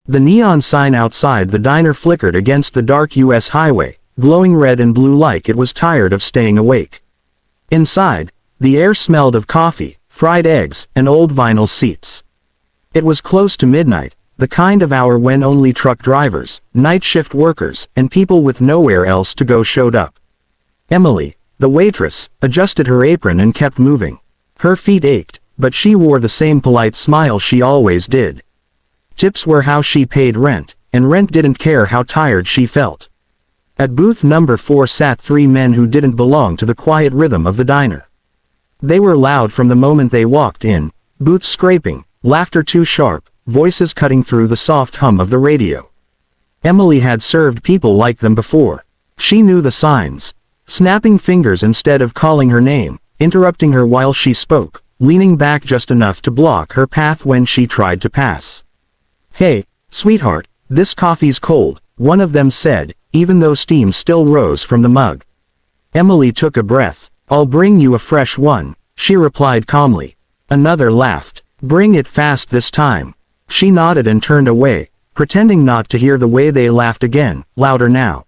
The neon sign outside the diner flickered against the dark U.S. highway, glowing red and blue like it was tired of staying awake. Inside, the air smelled of coffee, fried eggs, and old vinyl seats. It was close to midnight, the kind of hour when only truck drivers, night shift workers, and people with nowhere else to go showed up. Emily, the waitress, adjusted her apron and kept moving. Her feet ached, but she wore the same polite smile she always did. Tips were how she paid rent, and rent didn't care how tired she felt. At booth number 4 sat 3 men who didn't belong to the quiet rhythm of the diner. They were loud from the moment they walked in, boots scraping, laughter too sharp, voices cutting through the soft hum of the radio. Emily had served people like them before. She knew the signs. Snapping fingers instead of calling her name, interrupting her while she spoke, leaning back just enough to block her path when she tried to pass. "Hey, sweetheart, this coffee's cold," one of them said, even though steam still rose from the mug. Emily took a breath. "I'll bring you a fresh one," she replied calmly. Another laughed. "Bring it fast this time." She nodded and turned away, pretending not to hear the way they laughed again, louder now.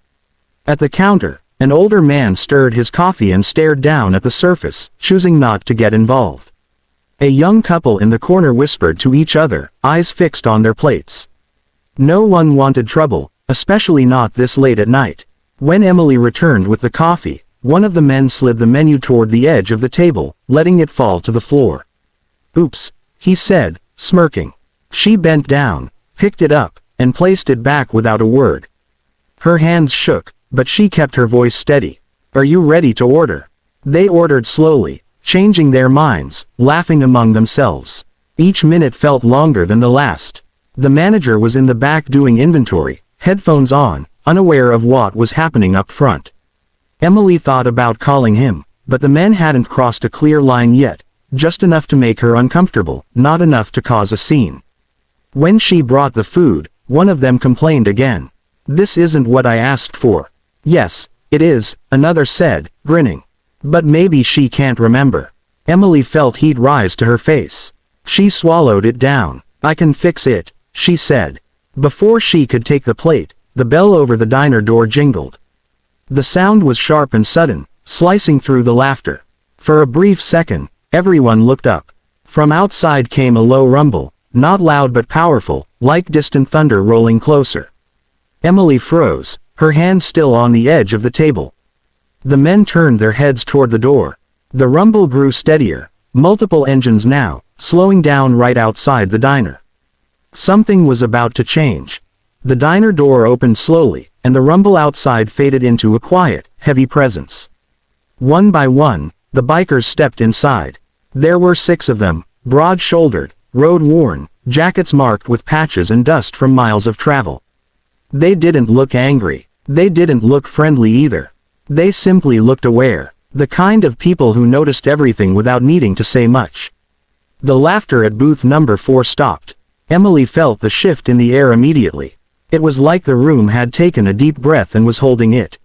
At the counter, an older man stirred his coffee and stared down at the surface, choosing not to get involved. A young couple in the corner whispered to each other, eyes fixed on their plates. No one wanted trouble, especially not this late at night. When Emily returned with the coffee, one of the men slid the menu toward the edge of the table, letting it fall to the floor. "Oops," he said, smirking. She bent down, picked it up, and placed it back without a word. Her hands shook, but she kept her voice steady. "Are you ready to order?" They ordered slowly, changing their minds, laughing among themselves. Each minute felt longer than the last. The manager was in the back doing inventory, headphones on, unaware of what was happening up front. Emily thought about calling him, but the men hadn't crossed a clear line yet, just enough to make her uncomfortable, not enough to cause a scene. When she brought the food, one of them complained again. "This isn't what I asked for." "Yes, it is," another said, grinning. "But maybe she can't remember." Emily felt heat rise to her face. She swallowed it down. "I can fix it," she said. Before she could take the plate, the bell over the diner door jingled. The sound was sharp and sudden, slicing through the laughter. For a brief second, everyone looked up. From outside came a low rumble, not loud but powerful, like distant thunder rolling closer. Emily froze, her hand still on the edge of the table. The men turned their heads toward the door. The rumble grew steadier, multiple engines now, slowing down right outside the diner. Something was about to change. The diner door opened slowly, and the rumble outside faded into a quiet, heavy presence. One by one, the bikers stepped inside. There were 6 of them, broad-shouldered, road-worn, jackets marked with patches and dust from miles of travel. They didn't look angry. They didn't look friendly either. They simply looked aware, the kind of people who noticed everything without needing to say much. The laughter at booth number 4 stopped. Emily felt the shift in the air immediately. It was like the room had taken a deep breath and was holding it.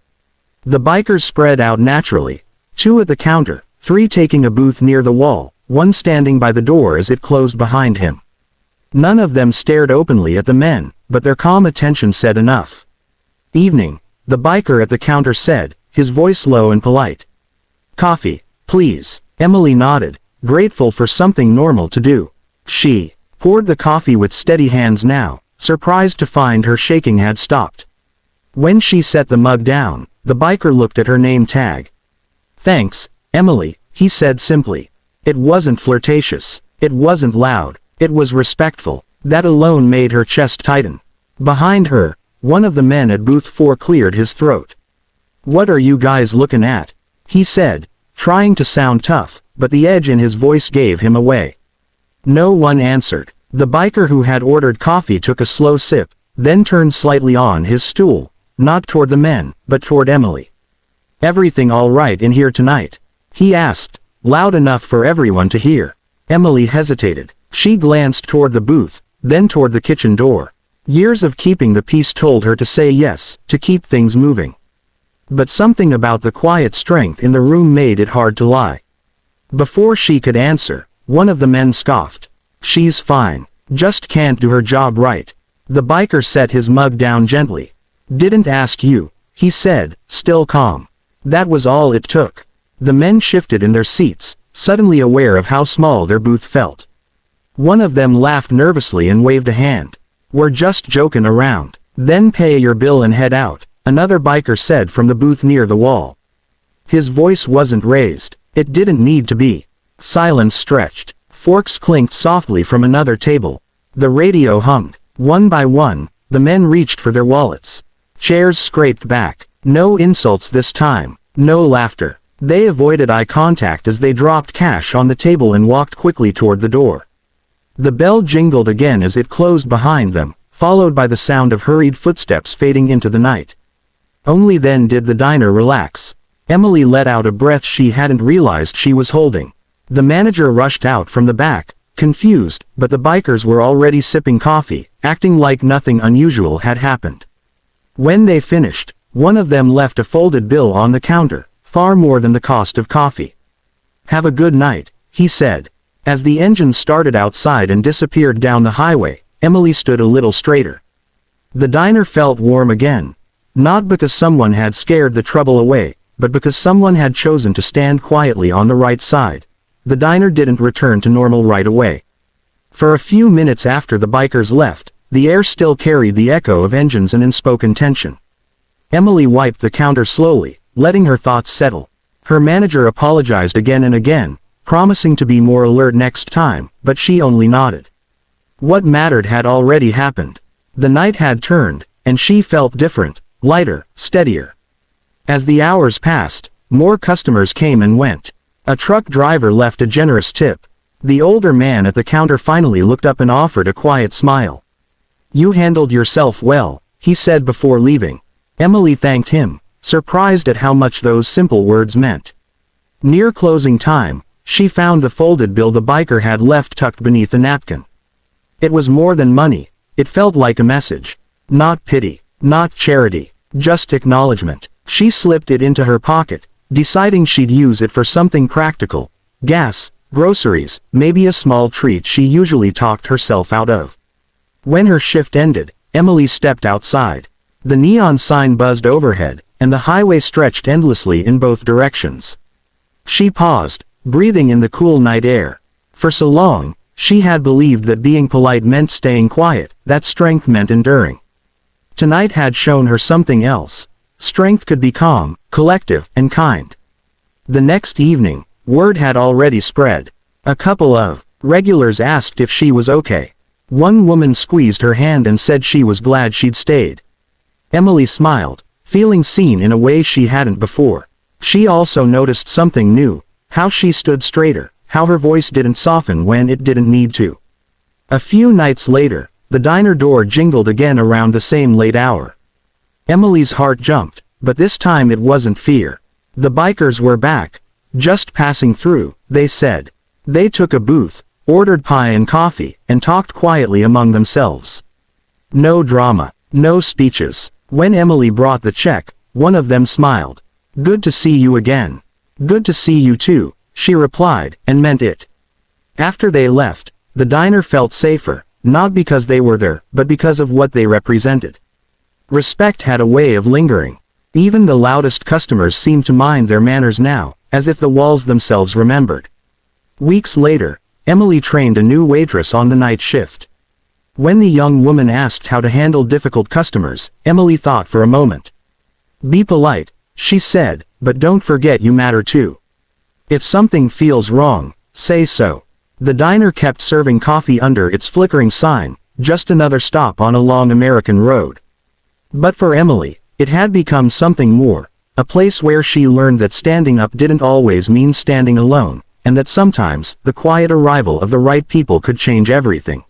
The bikers spread out naturally, 2 at the counter, 3 taking a booth near the wall, 1 standing by the door as it closed behind him. None of them stared openly at the men, but their calm attention said enough. "Evening," the biker at the counter said, his voice low and polite. "Coffee, please." Emily nodded, grateful for something normal to do. She poured the coffee with steady hands now, surprised to find her shaking had stopped. When she set the mug down, the biker looked at her name tag. "Thanks, Emily," he said simply. It wasn't flirtatious. It wasn't loud. It was respectful. That alone made her chest tighten. Behind her, one of the men at booth 4 cleared his throat. "What are you guys looking at?" he said, trying to sound tough, but the edge in his voice gave him away. No one answered. The biker who had ordered coffee took a slow sip, then turned slightly on his stool, not toward the men, but toward Emily. "Everything all right in here tonight?" he asked, loud enough for everyone to hear. Emily hesitated. She glanced toward the booth, then toward the kitchen door. Years of keeping the peace told her to say yes, to keep things moving. But something about the quiet strength in the room made it hard to lie. Before she could answer, one of the men scoffed. "She's fine. Just can't do her job right." The biker set his mug down gently. "Didn't ask you," he said, still calm. That was all it took. The men shifted in their seats, suddenly aware of how small their booth felt. One of them laughed nervously and waved a hand. "We're just joking around." "Then pay your bill and head out," another biker said from the booth near the wall. His voice wasn't raised. It didn't need to be. Silence stretched. Forks clinked softly from another table. The radio hummed. One by one, the men reached for their wallets. Chairs scraped back. No insults this time. No laughter. They avoided eye contact as they dropped cash on the table and walked quickly toward the door. The bell jingled again as it closed behind them, followed by the sound of hurried footsteps fading into the night. Only then did the diner relax. Emily let out a breath she hadn't realized she was holding. The manager rushed out from the back, confused, but the bikers were already sipping coffee, acting like nothing unusual had happened. When they finished, one of them left a folded bill on the counter, far more than the cost of coffee. "Have a good night," he said. As the engine started outside and disappeared down the highway, Emily stood a little straighter. The diner felt warm again. Not because someone had scared the trouble away, but because someone had chosen to stand quietly on the right side. The diner didn't return to normal right away. For a few minutes after the bikers left, the air still carried the echo of engines and unspoken tension. Emily wiped the counter slowly, letting her thoughts settle. Her manager apologized again and again, promising to be more alert next time, but she only nodded. What mattered had already happened. The night had turned, and she felt different, lighter, steadier. As the hours passed, more customers came and went. A truck driver left a generous tip. The older man at the counter finally looked up and offered a quiet smile. "You handled yourself well," he said before leaving. Emily thanked him, surprised at how much those simple words meant. Near closing time, she found the folded bill the biker had left tucked beneath the napkin. It was more than money. It felt like a message. Not pity, not charity, just acknowledgement. She slipped it into her pocket, deciding she'd use it for something practical. Gas, groceries, maybe a small treat she usually talked herself out of. When her shift ended, Emily stepped outside. The neon sign buzzed overhead, and the highway stretched endlessly in both directions. She paused, breathing in the cool night air. For so long, she had believed that being polite meant staying quiet, that strength meant enduring. Tonight had shown her something else. Strength could be calm, collective, and kind. The next evening, word had already spread. A couple of regulars asked if she was okay. One woman squeezed her hand and said she was glad she'd stayed. Emily smiled, feeling seen in a way she hadn't before. She also noticed something new, how she stood straighter, how her voice didn't soften when it didn't need to. A few nights later, the diner door jingled again around the same late hour. Emily's heart jumped, but this time it wasn't fear. The bikers were back. Just passing through, they said. They took a booth, ordered pie and coffee, and talked quietly among themselves. No drama, no speeches. When Emily brought the check, one of them smiled. "Good to see you again." "Good to see you too," she replied, and meant it. After they left, the diner felt safer, not because they were there, but because of what they represented. Respect had a way of lingering. Even the loudest customers seemed to mind their manners now, as if the walls themselves remembered. Weeks later, Emily trained a new waitress on the night shift. When the young woman asked how to handle difficult customers, Emily thought for a moment. "Be polite," she said, "but don't forget you matter too. If something feels wrong, say so." The diner kept serving coffee under its flickering sign, just another stop on a long American road. But for Emily, it had become something more, a place where she learned that standing up didn't always mean standing alone, and that sometimes, the quiet arrival of the right people could change everything.